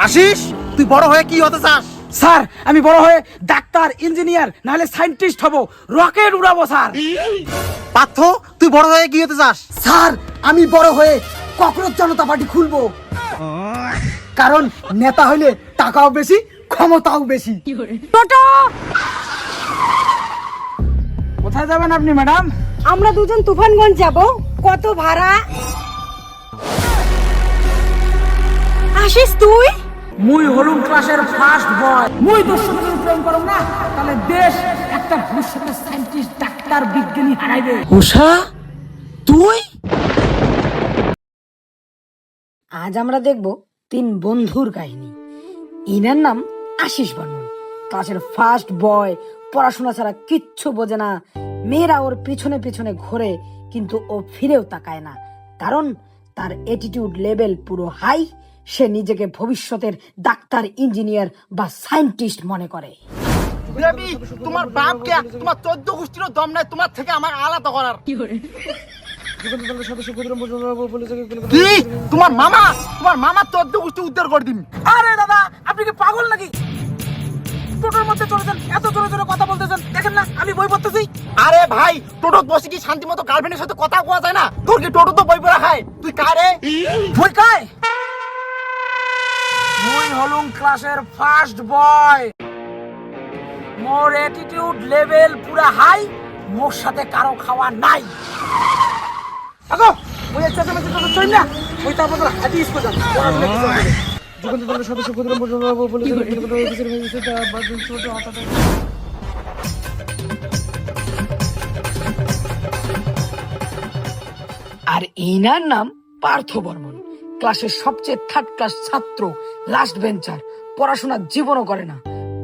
আশিস, তুই বড় হয়ে কি হতে চাস? স্যার আমি বড় হয়ে ডাক্তার, ইঞ্জিনিয়ার, নাহলে সায়েন্টিস্ট হব, রকেট উড়াবো স্যার। পার্থ, তুই বড় হয়ে কি হতে চাস? স্যার আমি বড় হয়ে ককরোচ জনতা পার্টি খুলবো, কারণ নেতা হইলে টাকাও বেশি, ক্ষমতাও বেশি। টোটো, কোথায় যাবেন আপনি ম্যাডাম? আমরা দুজন তুফানগঞ্জ যাব। কত ভাড়া? আসিস তুই? মুই হলুম ক্লাসের ফার্স্ট বয়। মুই তোর সাথে যদি প্রেম করব না, তাহলে দেশ একটা ভবিষ্যতের সায়েন্টিস্ট, ডাক্তার, বিজ্ঞানী হারাইবে। উষা তুই? আজ আমরা দেখব তিন বন্ধুর কাহিনী। ইনার নাম আশিস বর্মন, ক্লাসের ফার্স্ট বয়, পড়াশোনা ছাড়া কিচ্ছু বোঝে না। মেয়েরা ওর পিছনে পিছনে ঘোরে, কিন্তু ও ফিরেও তাকায় না, কারণ তার অ্যাটিটিউড লেভেল পুরো হাই। সে নিজেকে ভবিষ্যতের ডাক্তার, ইঞ্জিনিয়ার বা সায়েন্টিস্ট মনে করে। তোমার বাপকে, তোমার 14 গোষ্ঠীরও দম নাই তোমার থেকে আমার আলাদা করার। কি তোমার মামা 14 গোষ্ঠী উদ্ধার করে দিন। আরে দাদা, আপনি কি পাগল নাকি? টোটোর মধ্যে চলেছেন, এত জোরে জোরে কথা বলতেছেন, দেখেন না আমি বই পড়তেছি। আরে ভাই, টোটো বসে কি শান্তি মতো গার্লফ্রেন্ডের সাথে কথা কোয়া যায় না? তোর কি টোটো তো বই পড়া খায়? তুই কারে? বই কায়? মুই হলুম ক্লাসের ফার্স্ট বয়, মোর অ্যাটিটিউড লেভেল পুরা হাই, মোর সাথে কারো খাওয়া নাই। আগো ওই একটা মেসেজ তো চল না, ওই তারপর হাদিস কো যান। যুগন্তরের সদস্য ক্ষুদ্র মজুমদার পুলিশের অফিসার হয়েছে, তা বাদুল ছোট হঠাৎ। আর ইনার নাম পার্থ বর্মন, ক্লাসের সবচেয়ে থার্ড ক্লাস ছাত্র, লাস্ট বেঞ্চার, পড়াশোনা জীবনও করে না,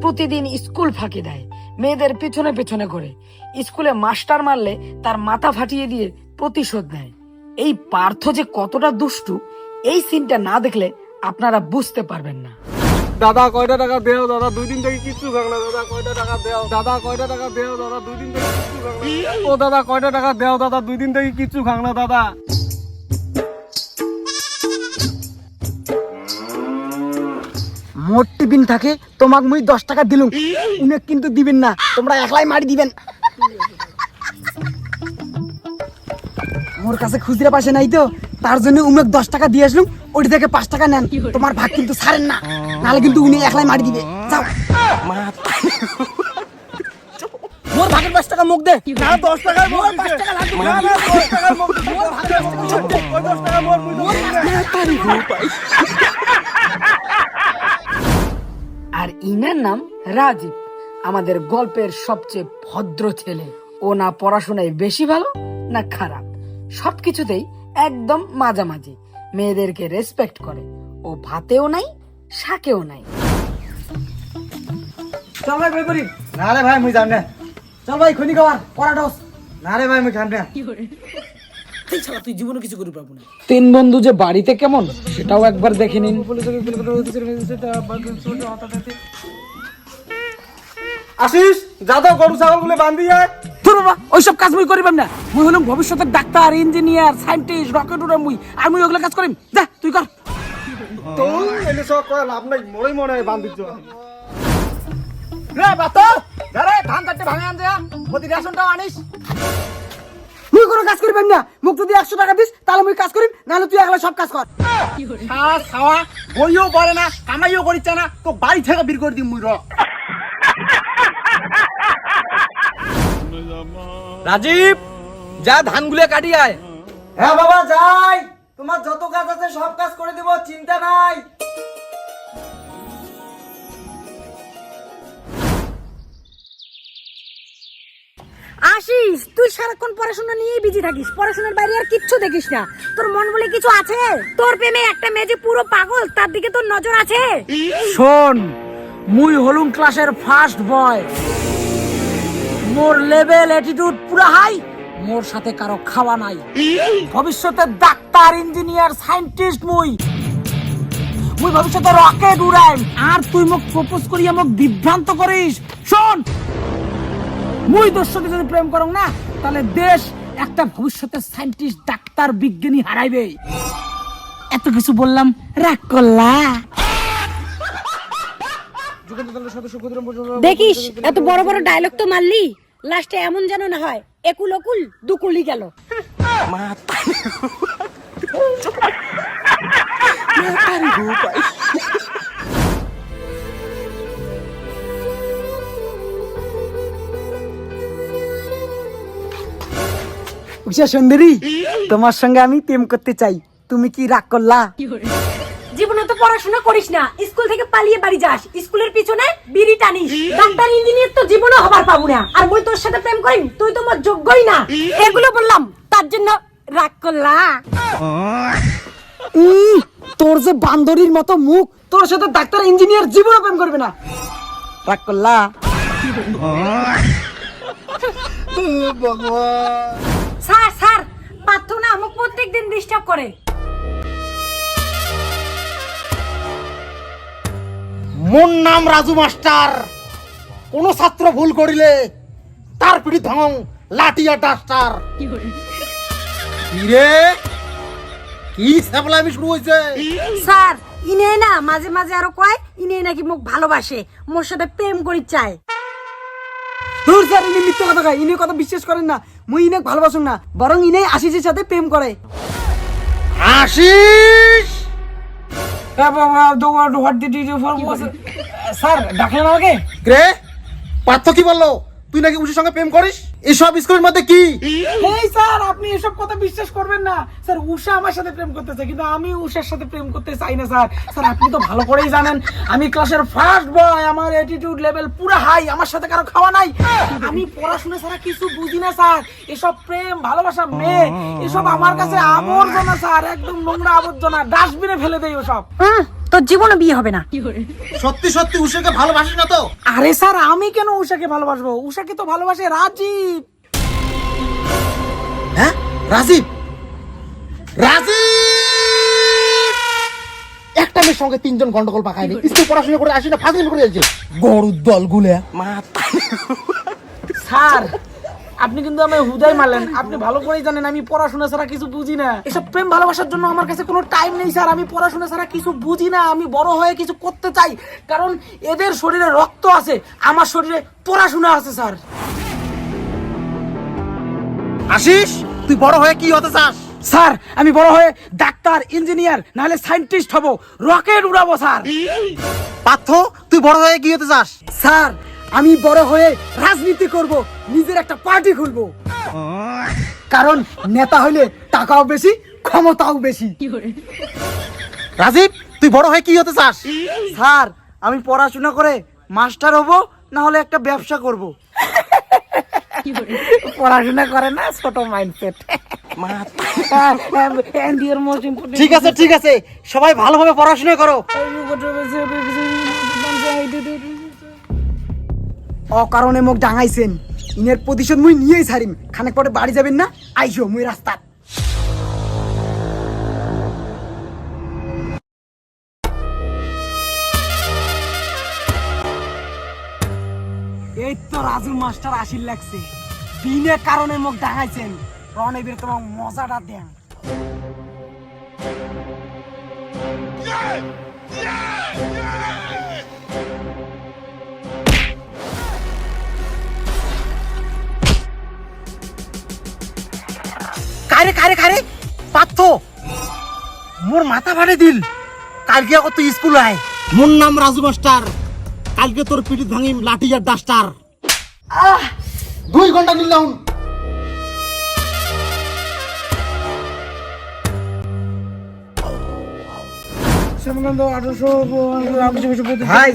প্রতিদিন স্কুল ফাঁকি দেয়, মেয়েদের পিছনে পিছনে ঘোরে, স্কুলে মাস্টার মারলে তার মাথা ফাটিয়ে দিয়ে প্রতিশোধ নেয়। এই পার্থ যে কতটা দুষ্টু, এই সিনটা না দেখলে আপনারা বুঝতে পারবেন না। দাদা কয়টা টাকা দেও দাদা, 2 দিন থেকে কিচ্ছু খাং না দাদা, কয়টা টাকা দেও দাদা, কয়টা টাকা দেও দাদা, 2 দিন থেকে কিচ্ছু খাং না। ও দাদা কয়টা টাকা দেও দাদা, 2 দিন থেকে কিচ্ছু খাং না দাদা। মোট টিফিন থাকে, তোমাক মুই 10 টাকা দিলুম, উনি কিন্তু দিবেন না, তোমরা একলাই মারি দিবেন। মোর কাছে খুচরা পয়সা নাই তো, তার জন্য উমেক 10 টাকা দিয়ে আসলুম, ওটি থেকে 5 টাকা নেন, তোমার ভাগ কিন্তু ছাড়েন না, নাহলে কিন্তু উনি একলাই মারি দিবে। যাও মোর ভাগের 5 টাকা মুখ দে। না 10 টাকা মোর 5 টাকা লাগবে, না 10 টাকা মোর মোর ভাগে 10 টাকা মোর মুই আর ইনার নাম রাজীব, আমাদের গল্পের সবচেয়ে ভদ্র ছেলে। ও না পড়াশোনায় বেশি ভালো না খারাপ, সবকিছুতেই একদম মাঝামাঝি, মেয়েদেরকে রেসপেক্ট করে। ও ভাতেও নাই, শাকেও নাই। চল ভাই বই করি। না রে ভাই, মুই জান না। চল ভাই খনি খাওয়ার পড়া ডস। না রে ভাই, মুই খান না। তুই জীবনে কিছু করতে পারবো না। তিন বন্ধু যে বাড়িতে কেমন সেটাও একবার দেখে নিন। আশিস দাদা গরু ছাগল গুলো বান্ধি যায়। তোর বাবা ওইসব কাজ মুই করিবাম না। মুই হলাম ভবিষ্যতের ডাক্তার, ইঞ্জিনিয়ার, সায়েন্টিস্ট, রকেট উড়াম মুই, আর মুই ওগুলো কাজ করিম। যা তুই কর। তো এনে সব করে লাভ নাই, মরেই মনে হয় বান্ধিছ। রে বাতো, ধরে ধান কাটতে ভাঙে আন যা, প্রতি রেশনটাও আনিস। মুই কোনো কাজ করিবাম না। মুখ যদি 100 টাকা দিস তাহলে মুই কাজ করিম, নাহলে তুই একলা সব কাজ কর। খাওয়া খাওয়া বইও পড়ে না, কামাইও করিচ্ছে না, তো বাড়ি থেকে বের করে দিম মুই। র রাজীব যা ধানগুলো কাটি আয়। হ্যাঁ বাবা যাই, তোমার যত কাজ আছে সব কাজ করে দেব, চিন্তা নাই। আশিস, তুই সারাক্ষণ পড়াশোনা নিয়েই বিজি থাকিস, পড়াশোনার বাইরে আর কিচ্ছু দেখিস না। তোর মন বলে কিছু আছে? তোর প্রেমে একটা মেয়ে যে পুরো পাগল, তার দিকে তোর নজর আছে? শোন, মুই হলুম ক্লাসের ফার্স্ট বয়, মোর লেভেল অ্যাটিটিউড পুরা হাই, মোর সাথে কারো খাওয়া নাই, ভবিষ্যতের ডাক্তার, ইঞ্জিনিয়ার, সায়েন্টিস্ট মুই ভবিষ্যতে রকেট উড়াই। আর তুই মোক প্রপোজ করিয়া মোক বিভ্রান্ত করিস। শোন, মুই তোর সাথে যদি প্রেম করং না, তাহলে দেশ একটা ভবিষ্যতের সায়েন্টিস্ট, ডাক্তার, বিজ্ঞানী হারাইবে। এত কিছু বললাম, রাগ করলা? দেখিস এত বড় বড় ডায়লগ তো মারলি, লাস্টে এমন যেন না হয় একুল অকুল দুকুলি গেল। উষা সুন্দরী, তোমার সঙ্গে আমি প্রেম করতে চাই, তুমি কি রাগ করলা? জীবনে তো পড়াশোনা করিস না, স্কুল থেকে পালিয়ে বাড়ি যাস, স্কুলের পিছনে বিড়ি টানিস, ডাক্তার ইঞ্জিনিয়ার তো জীবনে হবার পাবো না, আর মই তোর সাথে প্রেম করিম, তুই তো মোর যোগ্যই না। এগুলো বললাম তার জন্য রাগ করলা? তোর যে বান্দরির মতো মুখ, তোর সাথে ডাক্তার ইঞ্জিনিয়ার জীবনে প্রেম করবে না, রাগ করলা? স্যার স্যার, পার্থ না আমাকে প্রত্যেকদিন ডিস্টার্ব করে। মোর নাম রাজু মাস্টার। কোন ছাত্র ভুল করিলে তার পিঠি ধং লাঠি আর ডাস্টার। রে কি সাবলামি শুরু হইছে? স্যার ইনে না মাঝে মাঝে আরো কয় ইনে নাকি মোক ভালোবাসে, মোর সাথে প্রেম করি চায়। তোর স্যার ইনি মিথ্যা কথা কয়, ইনি কথা বিশ্বাস করেন না, মুই ইনে ভালোবাসুন না, বরং ইনে আশিসের সাথে প্রেম করে। আশিস স্যার ডাকলেন আমাকে? রে পার্থ কি বললো? তুই নাকি উষার সঙ্গে প্রেম করিস? এসব স্কুলের মধ্যে কি? এই স্যার আপনি এসব কথা বিশ্বাস করবেন না, স্যার উষা আমার সাথে প্রেম করতে চায়, কিন্তু আমি উষার সাথে প্রেম করতে চাই না স্যার। স্যার আপনি তো ভালো করেই জানেন আমি ক্লাসের ফার্স্ট বয়, আমার অ্যাটিটিউড লেভেল পুরো হাই, আমার সাথে কারো খাওয়া নাই, আমি পড়াশোনা ছাড়া কিছু বুঝি না স্যার। এসব প্রেম ভালোবাসা মেয়ে এসব আমার কাছে আবর্জনা স্যার, একদম নোংরা আবর্জনা, ডাস্টবিনে ফেলে দেই ওসব। তোর জীবনে বিয়ে হবে না। সত্যি সত্যি উষাকে ভালোবাসিস না তো? আরে স্যার আমি কেন উষাকে ভালোবাসবো, উষাকে তো ভালোবাসে রাজীব। হ্যাঁ রাজীব, রাজীব একটা মেয়ের সঙ্গে তিনজন গন্ডগোল পাকায়নি, স্কুল পড়াশোনা করে আসি না, ফাজলিম করে যাচ্ছে গরুর দল গুলে। স্যার আপনি কিন্তু আমায় হুদাই মারলেন, আপনি ভালো করেই জানেন আমি পড়াশোনা ছাড়া কিছু বুঝি না, এসব প্রেম ভালোবাসার জন্য আমার কাছে কোনো টাইম নেই স্যার, আমি পড়াশোনা ছাড়া কিছু বুঝি না, আমি বড় হয়ে কিছু করতে চাই, কারণ এদের শরীরে রক্ত আছে, আমার শরীরে পড়াশোনা আছে স্যার। আশিস তুই বড় হয়ে কি হতে চাস? স্যার আমি বড় হয়ে ডাক্তার ইঞ্জিনিয়ার নাহলে সায়েন্টিস্ট হব, রকেট উড়াবো স্যার। পার্থ তুই বড় হয়ে কি হতে চাস? স্যার আমি বড় হয়ে রাজনীতি করব, নিজের একটা পার্টি খুলবো, কারণ নেতা হইলে টাকাও বেশি ক্ষমতাও বেশি। রাজীব তুই বড় হয়ে কি হতে চাস? স্যার আমি পড়াশোনা করে মাস্টার হব, না হলে একটা ব্যবসা করব। পড়াশোনা করে না, ছোট মাইন্ডসেট। ঠিক আছে ঠিক আছে, সবাই ভালোভাবে পড়াশোনা করো। অকারণে মোক ডাঙাইছেন, ইনের প্রতিশোধ মুই নিয়েই ছাড়িম, খানিক পরে বাড়ি যাবেন না, আইসো মুই রাস্তা। এই তো রাজু মাস্টার আসির লাগছে, বিনা কারণে মোক ডাঙাইছেন, রণবীর তোমার মজাটা দেন। কারে কারে কারে পার্থ মোর মাথা ফাটে দিল, কালকে আকৌ তুই স্কুল আয়। মোর নাম রাজু মাস্টার, কালকে তোর পিঠিত ভাঙিম লাঠি আর ডাস্টার। 2 ঘন্টা নিলাম। ভাই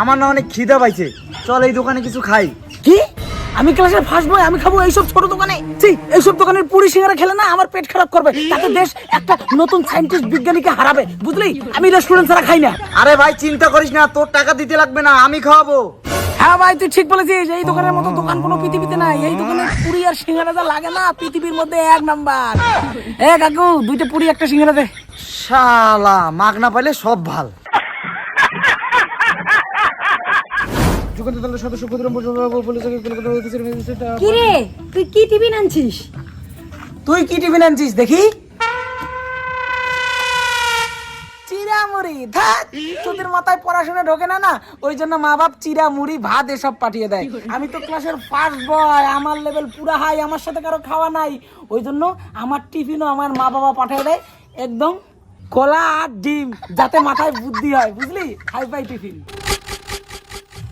আমার না অনেক খিদা পাইছে, চল এই দোকানে কিছু খাই। কি আমি ক্লাসের ফার্স্ট বয়, আমি খাবো এইসব ছোট দোকানে? এইসব দোকানের পুরি সিঙ্গারা খেলে না আমার পেট খারাপ করবে, তাতে দেশ একটা নতুন সায়েন্টিস্ট বিজ্ঞানীকে হারাবে, বুঝলি? আমি রেস্টুরেন্ট ছাড়া খাই না। আরে ভাই চিন্তা করিস না, তোর টাকা দিতে লাগবে না, আমি খাওয়াবো। হ্যাঁ ভাই তুই ঠিক বলেছিস, এই দোকানের মতো দোকান কোনো পৃথিবীতে নাই, এই দোকানে পুরি আর সিঙ্গারা যা লাগে না পৃথিবীর মধ্যে 1 নাম্বার। এ কাকু 2টা পুরি 1টা সিঙ্গারা দে। শালা মাগনা পাইলে সব ভাল। কিরে তুই কি টিফিন আনছিস? তুই কি টিফিন আনছিস দেখি? চিড়ামুড়ি। ধ্যাৎ, তোদের মাথায় পড়াশোনা ঢোকে না না, ওই জন্য মা বাপ চিরা মুড়ি ভাত এসব পাঠিয়ে দেয়। আমি তো ক্লাসের ফার্স্ট বয়, আমার লেভেল পুরা হাই, আমার সাথে কারো খাওয়া নাই, ওই জন্য আমার টিফিনও আমার মা বাবা পাঠিয়ে দেয় একদম কলা আর ডিম, যাতে মাথায় বুদ্ধি হয়, বুঝলি? Hi fi tiffin.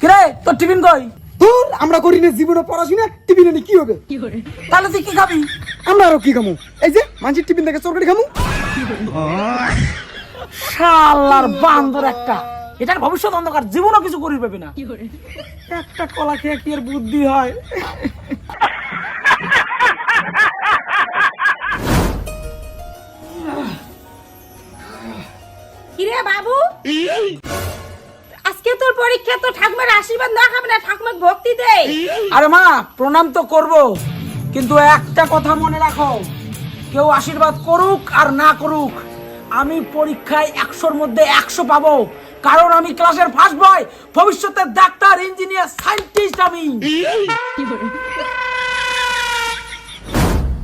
কিরে তোর টিফিন কই? ধুর, আমরা করি না জীবনে পড়াশোনা, টিফিনে নিয়ে কি হবে? তাহলে তুই কি খাবি? আমরা আরো কি খামু? এই যে মাঝির টিফিন থেকে চরকারি খামু। শালার বান্দর একটা, এটার ভবিষ্যৎ অন্ধকার, জীবনও কিছু করি পাবি না। একটা কলা খেয়ে কি এর বুদ্ধি হয়? কিরে বাবু, আজকে তোর পরীক্ষা, তো ঠাকুমার আশীর্বাদ না খাবে না, ঠাকুমার ভক্তি দে। আরে মা, প্রণাম তো করব, কিন্তু একটা কথা মনে রাখো, কেউ আশীর্বাদ করুক আর না করুক, আমি পরীক্ষায় 100-র মধ্যে 100 পাবো, কারণ আমি ক্লাসের ফার্স্ট বয়, ভবিষ্যতের ডাক্তার, ইঞ্জিনিয়ার, সায়েন্টিস্ট আমি।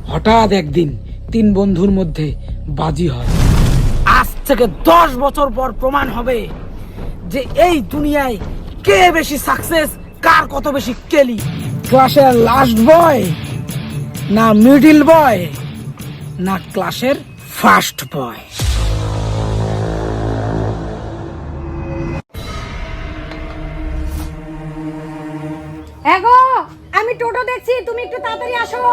হঠাৎ একদিন 3 বন্ধুর মধ্যে বাজি হয়। আজ থেকে 10 বছর পর প্রমাণ হবে যে এই দুনিয়ায় কে বেশি সাকসেস, কার কত বেশি কেলি। ক্লাসের লাস্ট বয় না মিডল বয় না ক্লাসের ফার্স্ট বয়। এগো, আমি টোটো দেখছি, তুমি একটু তাড়াতাড়ি আসো।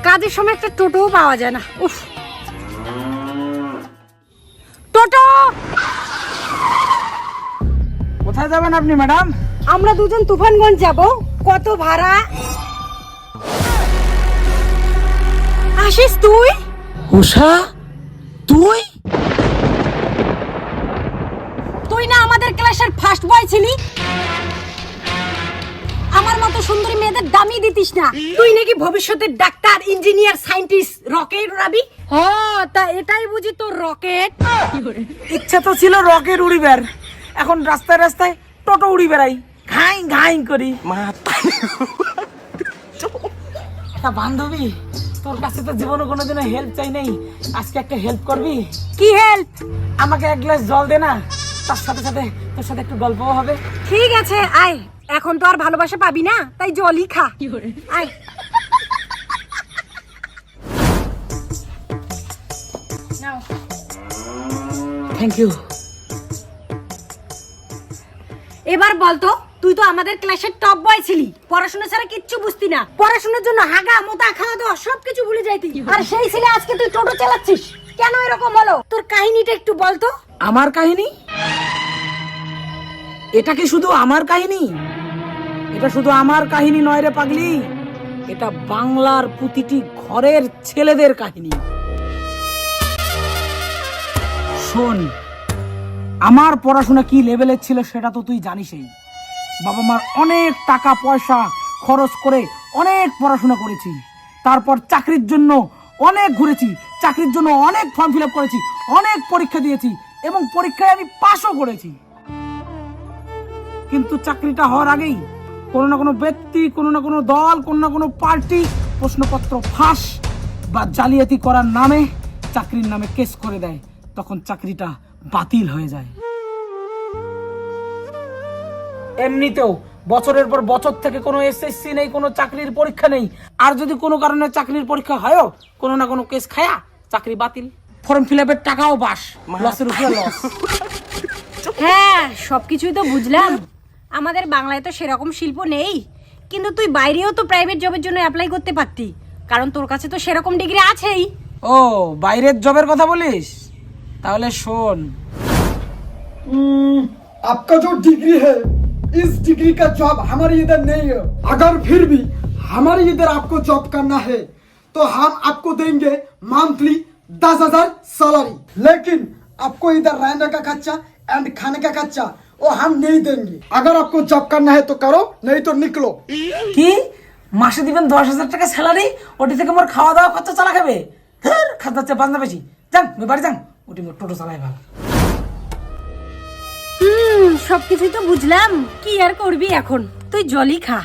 কাজের সময় একটা টোটোও পাওয়া যায় না। উফ, টোটো! কোথায় যাবেন আপনি ম্যাডাম? আমরা দুজন তুফানগঞ্জ যাব। কত ভাড়া? আসিস তুই? উষা, তুই? তুই না আমাদের ক্লাসের ফার্স্ট বয় ছিলি? আমার মতো সুন্দরী মেয়েদের দামই দিতিস না। তুই নাকি ভবিষ্যতের ডাক্তার, ইঞ্জিনিয়ার, সায়েন্টিস্ট, রকেট উড়াবি। হ্যাঁ, তা এটাই বুঝি তোর রকেট। ইচ্ছা তো ছিল রকেট উড়িবার, এখন রাস্তায় রাস্তায় টোটো উড়ি বেড়াই, ঘাই ঘাই করি। তা বান্ধবী, তোর কাছে তো জীবনে কোনোদিনও হেল্প চাই নাই, আজকে একটা হেল্প করবি? কি হেল্প? আমাকে 1 গ্লাস জল দে না, তার সাথে সাথে তোর সাথে একটু গল্পও হবে। ঠিক আছে, আয়। এখন তো আর ভালোবাসা পাবি না, তাই জলই খা। আয়। নাও। Thank you. এবার বলতো, তুই তো আমাদের ক্লাসের টপ বয় ছিলি, পড়াশোনা ছাড়া কিচ্ছু বুঝতি না, পড়াশোনার জন্য হাগা মোতা খাওয়া দাওয়া সবকিছু ভুলে যাইতি, আর সেই ছেলে আজকে তুই টোটো চালাচ্ছিস, কেন এরকম হলো? তোর কাহিনীটা একটু বলতো। আমার কাহিনী? এটা কি শুধু আমার কাহিনী? এটা শুধু আমার কাহিনী নয় রে পাগলি, এটা বাংলার প্রতিটি ঘরের ছেলেদের কাহিনী। শোন, আমার পড়াশোনা কি লেভেলের ছিল সেটা তো তুই জানিসই। বাবা মার অনেক টাকা পয়সা খরচ করে অনেক পড়াশোনা করেছি, তারপর চাকরির জন্য অনেক ঘুরেছি, চাকরির জন্য অনেক ফর্ম ফিল আপ করেছি, অনেক পরীক্ষা দিয়েছি এবং পরীক্ষায় আমি পাশও করেছি। কিন্তু চাকরিটা হওয়ার আগেই কোনো না কোনো ব্যক্তি, কোনো না কোনো দল, কোনো না কোনো পার্টি প্রশ্নপত্র ফাঁস বা জালিয়াতি করার নামে চাকরির নামে কেস করে দেয়, তখন চাকরিটা বাতিল হয়ে যায়। এমনিতেও বছরের পর বছর থেকে কোনো এসএসসি নেই, কোনো চাকরির পরীক্ষা নেই, আর যদি কোনো কারণে চাকরির পরীক্ষা হয়ও, কোনো না কোনো কেস খায়া চাকরি বাতিল, ফর্ম ফিল আপের টাকাও বাস, লসের উপরে লস। হ্যাঁ, সবকিছুই তো বুঝলাম, আমাদের বাংলায় তো সেরকম শিল্প নেই, কিন্তু তুই বাইরেও তো প্রাইভেট জবের জন্য অ্যাপ্লাই করতে পারতি, কারণ তোর কাছে তো সেরকম ডিগ্রি আছেই। ও, বাইরের জবের কথা বলিস? তাহলে শোন, आपका जो डिग्री है, इस डिग्री का जॉब हमारे इधर नहीं है। अगर फिर भी हमारे इधर आपको जॉब करना है तो हम आपको देंगे मंथली 10,000 सैलरी, लेकिन आपको इधर रहने का खर्चा एंड खाने का खर्चा वो हम नहीं देंगे। अगर आपको जॉब करना है तो करो, नहीं तो निकलो। কি মাসে দিবেন 10,000 টাকা স্যালারি, ওটি থেকে মোর খাওয়া দাওয়া খরচা চালা খাবে? খাতা হচ্ছে বান্ধা বেশি, যান বাড়ি যান, ওটি মোর টোটো চালাই ভালো। সবকিছুই তো বুঝলাম, কি আর করবি এখন, তুই জলই খা।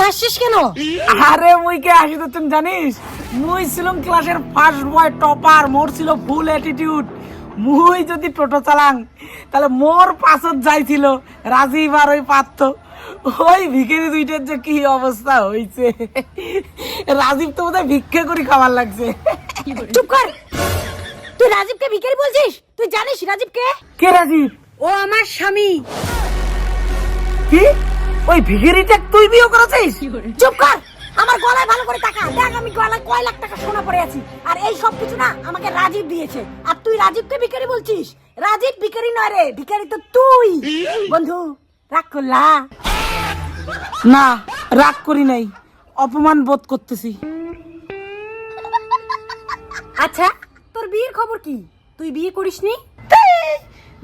হাসছিস কেন? আরে মুই কে হাসি তো তুমি জানিস, মুই ছিলাম ক্লাসের ফার্স্ট বয় টপার, মোর ছিল ফুল অ্যাটিটিউড। মুই যদি টোটো চালাং তাহলে মোর পাছত যাইছিল রাজীব আর ওই পার্থ। ওই ভিখারি দুইটার যে কি অবস্থা হইছে, রাজীব তো বোধহয় ভিক্ষা করে খাবার লাগছে। চুপ কর, তুই রাজীবকে ভিখারি বলছিস? তুই জানিস রাজীবকে? কে রাজীব? ও আমার স্বামী। কি ওই ভিখারিটা তুই বিয়ে করেছিস? চুপ কর, আমার গলায় ভালো করে টাকা দেখ, আমি গলায় কয় লাখ টাকা সোনা পড়ে আছি, আর এই সব কিছু না আমাকে রাজীব দিয়েছে। আর তুই রাজীবকে ভিখারি বলছিস? রাজীব ভিখারি নয় রে, ভিখারি তো তুই। বন্ধু রাগ করলা? না, রাগ করি নাই, অপমান বোধ করতেছি। আচ্ছা তোর বিয়ের খবর কি? তুই বিয়ে করিসনি?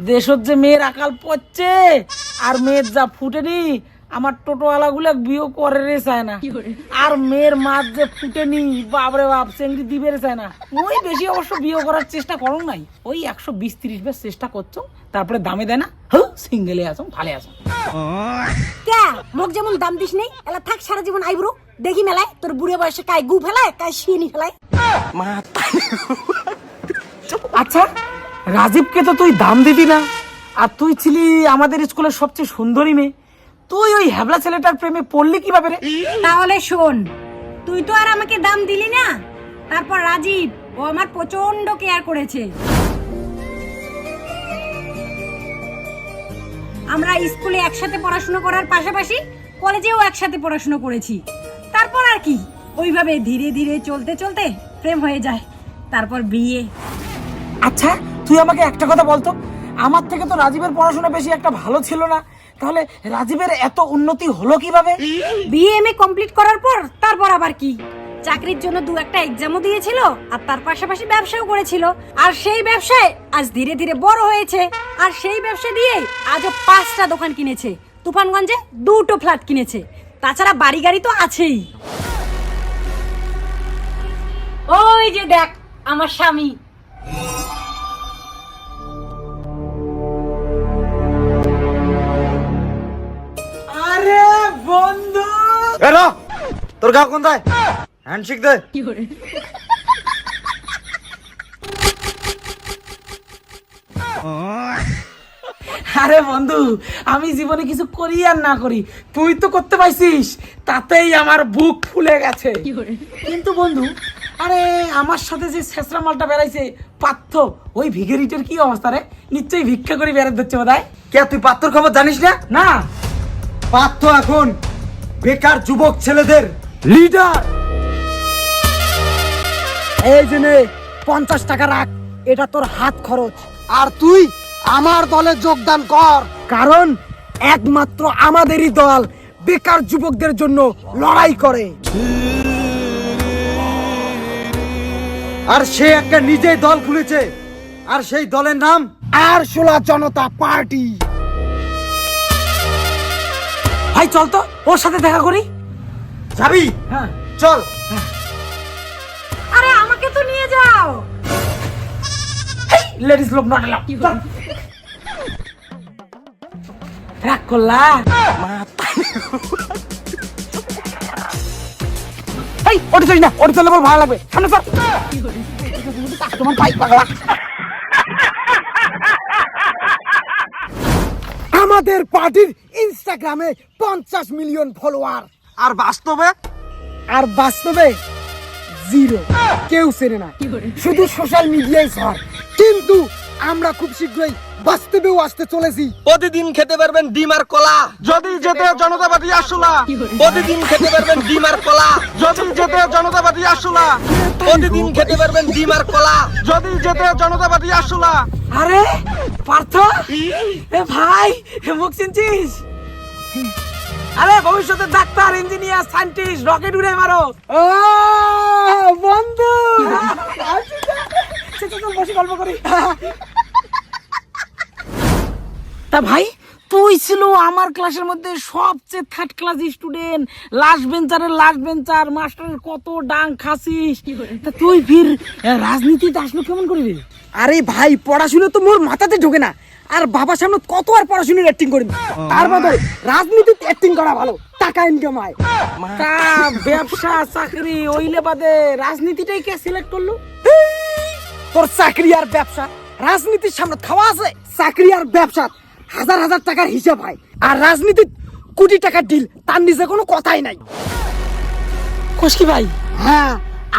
দেশত যে মেয়ের আকাল পড়ছে আর মেয়ের যা ফুটেনি, আমার টোটোওয়ালা গুলা বিয়ে করে রে চায় না। আর মেয়ের মাছ যে ফুটেনি, বাপরে বাপ, চেংড়ি দিবে রে চায় না। ওই বেশি অবশ্য বিয়ে করার চেষ্টা করো নাই, ওই 120-30 বার চেষ্টা করছো, তারপরে দামে দেয় না, সিঙ্গেলে আসো, ভালে আসো। কে মোক যেমন দাম দিস নেই, এলা থাক সারা জীবন আইব্রো দেখি মেলায়, তোর বুড়ে বয়সে কায় গু ফেলায়, কায় শিয়ানি ফেলায়। আচ্ছা রাজীবকে তো তুই দাম দিবি না, আর তুই ছিলি আমাদের স্কুলের সবচেয়ে সুন্দরী মেয়ে, তুই ওই হ্যাবলা ছেলেটার প্রেমে পড়লি কিভাবে রে? তাহলে শোন, তুই তো আর আমাকে দাম দিলি না, তারপর রাজীব ও আমার প্রচন্ড কেয়ার করেছে। আমরা স্কুলে একসাথে পড়াশোনা করার পাশাপাশি কলেজেও একসাথে পড়াশোনা করেছি। তারপর আর কি, ওইভাবে ধীরে ধীরে চলতে চলতে প্রেম হয়ে যায়, তারপর বিয়ে। আচ্ছা তুই আমাকে একটা কথা বলতো, আমার থেকে তো রাজীবের পড়াশোনা বেশি একটা ভালো ছিল না, তাহলে রাজীবের এত উন্নতি হলো কিভাবে? বিএমএ কমপ্লিট করার পর তারপর আবার কি, চাকরির জন্য 2-1টা এক্সামও দিয়েছিল, আর তার পাশাপাশি ব্যবসাও করেছিল, আর সেই ব্যবসায় আজ ধীরে ধীরে বড় হয়েছে, আর সেই ব্যবসা দিয়ে আজও 5টা দোকান কিনেছে, তুফানগঞ্জে 2টো ফ্ল্যাট কিনেছে, তাছাড়া বাড়ি গাড়ি তো আছেই। ওই যে দেখ আমার স্বামী। আরে বন্ধু, এরা তোর গাও কোনটায়? হ্যান্ডশেক দে। আরে বন্ধু, আমি জীবনে কিছু করি আর না করি, তুই তো করতে পাইছিস, তাতেই আমার বুক ফুলে গেছে। কিন্তু বন্ধু, আরে আমার সাথে যে ছেঁচড়া মালটা বেড়াইছে পার্থ, ওই ভিখারিটার কি অবস্থা রে? নিশ্চয়ই ভিক্ষা করে বেড়াতে দিচ্ছে বোধহয়। কে তুই পাত্তর খবর জানিস না? না। পাত্র এখন বেকার যুবক ছেলেদের লিডার। এই যে নে 50 টাকা রাখ, এটা তোর হাত খরচ। আর তুই আমার দলে যোগদান কর, কারণ একমাত্র আমাদেরই দল বেকার যুবকদের জন্য লড়াই করে। আর সে একটা নিজেই দল খুলেছে, আর সেই দলের নাম আরশোলা জনতা পার্টি। ভাই চল তো ওর সাথে দেখা করি। যাবি? হ্যাঁ চল। আরে আমাকে তো নিয়ে যাও। লেডিস লোক নট এলাউড। রাগ করলা? এই ওটা চলিস না, ওটা চললে আমার ভালো লাগবে, সামনে চল। তোমার পাই পাগলা। আমাদের পার্টির ইনস্টাগ্রামে 50 মিলিয়ন ফলোয়ার, আর বাস্তবে? আর বাস্তবে 0, কেউ চেনে না, শুধু সোশ্যাল মিডিয়ায় সর। কিন্তু আমরা খুব শীঘ্রই বাস্তবেও আসতে চলেছি। প্রতিদিন খেতে পারবেন ডিম আর কলা, যদি যেতে জনতাবাদী আসলা। প্রতিদিন খেতে পারবেন ডিম আর কলা, যদি যেতে জনতাবাদী আসলা। প্রতিদিন খেতে পারবেন ডিম আর কলা। যদি যেতে জনতাবাদী আসলা। আরে পার্থ, এ ভাই, মুখ চিনছিস? আরে ভবিষ্যতের ডাক্তার, ইঞ্জিনিয়ার, সায়েন্টিস্ট, রকেট উড়ে মারো। ও বন্ধু, বসে গল্প করি। তা ভাই, তুই ছিল আমার ক্লাসের মধ্যে সবচেয়ে থার্ড ক্লাস স্টুডেন্ট, লাস্ট বেঞ্চারের লাস্ট বেঞ্চার, মাস্টারের কত ডাং খাসিস, তা তুই ফির রাজনীতিতে আসলো কেমন করবি? আরে ভাই, পড়াশুনো তো মোর মাথাতে ঢোকে না, আর বাবার সামনে কত আর পড়াশুনোর অ্যাক্টিং করি, তার বদলে রাজনীতিতে অ্যাক্টিং করা ভালো, টাকা ইনকাম হয়। তা ব্যবসা চাকরি ওইলে বাদে রাজনীতিটাই কে সিলেক্ট করলো? তোর চাকরি আর ব্যবসা রাজনীতির সামনে খাওয়া আছে? চাকরি আর ব্যবসা হাজার হাজার টাকার হিসাব হয়, আর রাজনীতি কোটি টাকার ডিল, তার নিচে কোনো কথাই নাই। খুশকি ভাই, হ্যাঁ,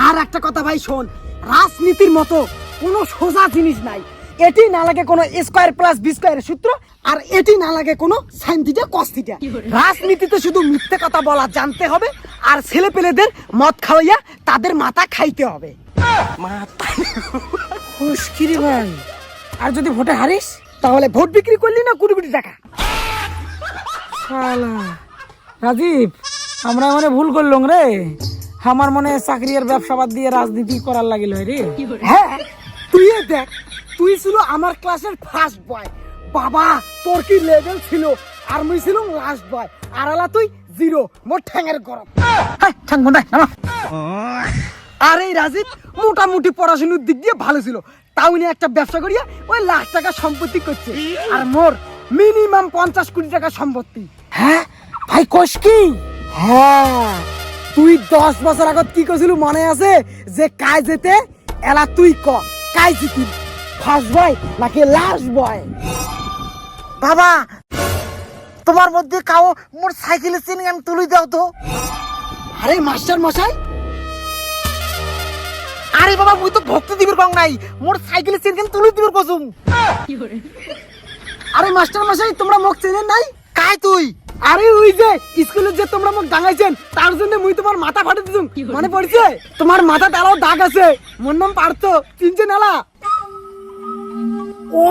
আর একটা কথা ভাই শোন, রাজনীতির মতো কোনো সোজা জিনিস নাই। এটি না লাগে কোনো স্কয়ার প্লাস বি স্কয়ারের সূত্র, আর এটি না লাগে কোনো সাইন থিটা কস থিটা। রাজনীতিতে শুধু মিথ্যে কথা বলা জানতে হবে, আর ছেলে পেলেদের মদ খাওয়াইয়া তাদের মাথা খাইতে হবে। খুশকি রে ভাই, আর যদি ভোটে হারিস? তাহলে ভোট বিক্রি করলি না কোটি কোটি টাকা। শালা রাজীব, আমরা মানে ভুল করলাম রে। আমার মনে হয় চাকরি আর ব্যবসা বাদ দিয়ে রাজনীতি করার লাগিল রে। হ্যাঁ, তুই দেখ, তুই ছিল আমার ক্লাসের ফার্স্ট বয়। বাবা, তোর কি লেভেল ছিল, আর মুই ছিলাম লাস্ট বয়, আর আলা তুই জিরো, মোর ঠ্যাঙের গরম। আর এই রাজীব মোটামুটি পড়াশোনার দিক দিয়ে ভালো ছিল, টাউনে একটা ব্যবসা করিয়া ওই লাখ টাকা সম্পত্তি করছে, আর মোর মিনিমাম 50 কোটি টাকা সম্পত্তি। হ্যাঁ ভাই, কোশ কি? হ্যাঁ, তুই 10 বছর আগত কি করছিল মনে আছে? যে কাজ যেতে এলা তুই ক কাজ জিতি, ফার্স্ট বয় নাকি লাস্ট বয়? বাবা, তোমার মধ্যে কাও মোর সাইকেলের চেন আমি তুলে দাও তো। আরে মাস্টার মশাই, আরে বাবা, মুই তো ভক্তি দিবের কং নাই, মোর সাইকেলের চেন কেন তুলে দিবের কসুম। আরে মাস্টার মশাই, তোমরা মোক চেনেন নাই? কাই তুই? আরে ওই যে স্কুলে যে তোমরা মোক ডাঙাইছেন, তার জন্য মুই তোমার মাথা ফাটে দিছুম, মনে পড়ছে? তোমার মাথা তারাও দাগ আছে, মোর নাম পার্থ, চিনছে নালা? ও,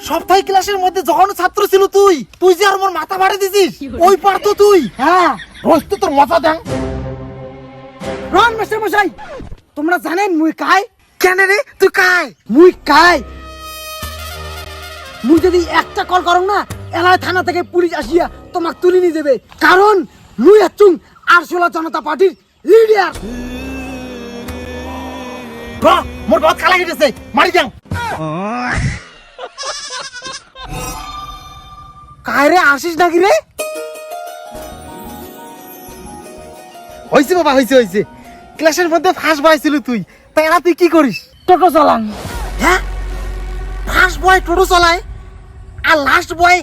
সপ্তাহে ক্লাসের মধ্যে যখন ছাত্র ছিল তুই, তুই যে আর মোর মাথা ফাড়ে দিছিস, ওই পারতো তুই। হ্যাঁ, বস্তু তোর মজা দেন। রন মাস্টার মশাই, তোমরা জানেন মুই কাই? কেন রে, তুই কাই? মুই কাই? মুই যদি একটা কল করং না, এলাকায় থানা থেকে পুলিশ আসিয়া তোমাক তুলে নিয়ে যাবে, কারণ মুই হচ্ছুম আরশোলা জনতা পার্টির লিডার। মোর বাদ খালা গেছে, মারি যাও। কায়রে আসিস নাকি রে? হইছে বাবা, হইছে। ক্লাসের মধ্যে ফার্স্ট বয় ছিল তুই, তাই এরা তুই কি করিস? টোটো চালান। হ্যাঁ, ফার্স্ট বয় টোটো চালায় আর লাস্ট বয়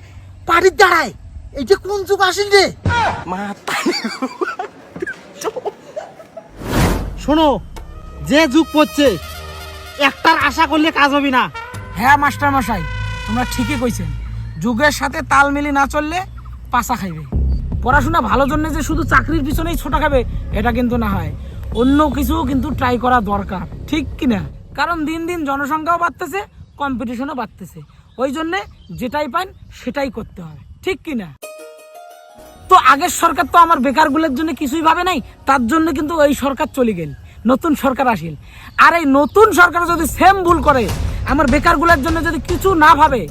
পার্টির দাঁড়ায়, এইটা কোন যুগ আসিল রে? শোনো, যে যুগ পড়ছে, একটার আশা করলে কাজ হবে না। হ্যাঁ মাস্টার মশাই, তোমরা ঠিকই কইছেন। যুগের সাথে তাল মিলি না চললে পাশা খাইবে। পড়াশোনা ভালো জন্য যে শুধু চাকরির পিছনেই ছোটা খাবে, এটা কিন্তু না হয়, অন্য কিছু কিন্তু ট্রাই করা দরকার, ঠিক কিনা? কারণ দিন দিন জনসংখ্যাও বাড়তেছে, কম্পিটিশনও বাড়তেছে, ওই জন্যে যেটাই পান সেটাই করতে হবে, ঠিক কিনা? তো আগের সরকার তো আমার বেকারগুলোর জন্য কিছুই ভাবে নাই, তার জন্য কিন্তু এই সরকার চলে গেল, নতুন সরকার আসিল। আর এই নতুন সরকার যদি সেম ভুল করে, আমার বেকারগুলোর জন্য যদি কিছু না ভাবে,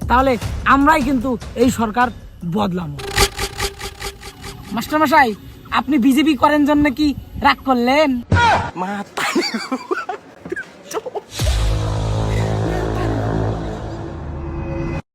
তাহলে আমরাই কিন্তু এই সরকার বদলাম। মাস্টার মশাই, আপনি বিজেপি করেন জন্য কি রাগ করলেন?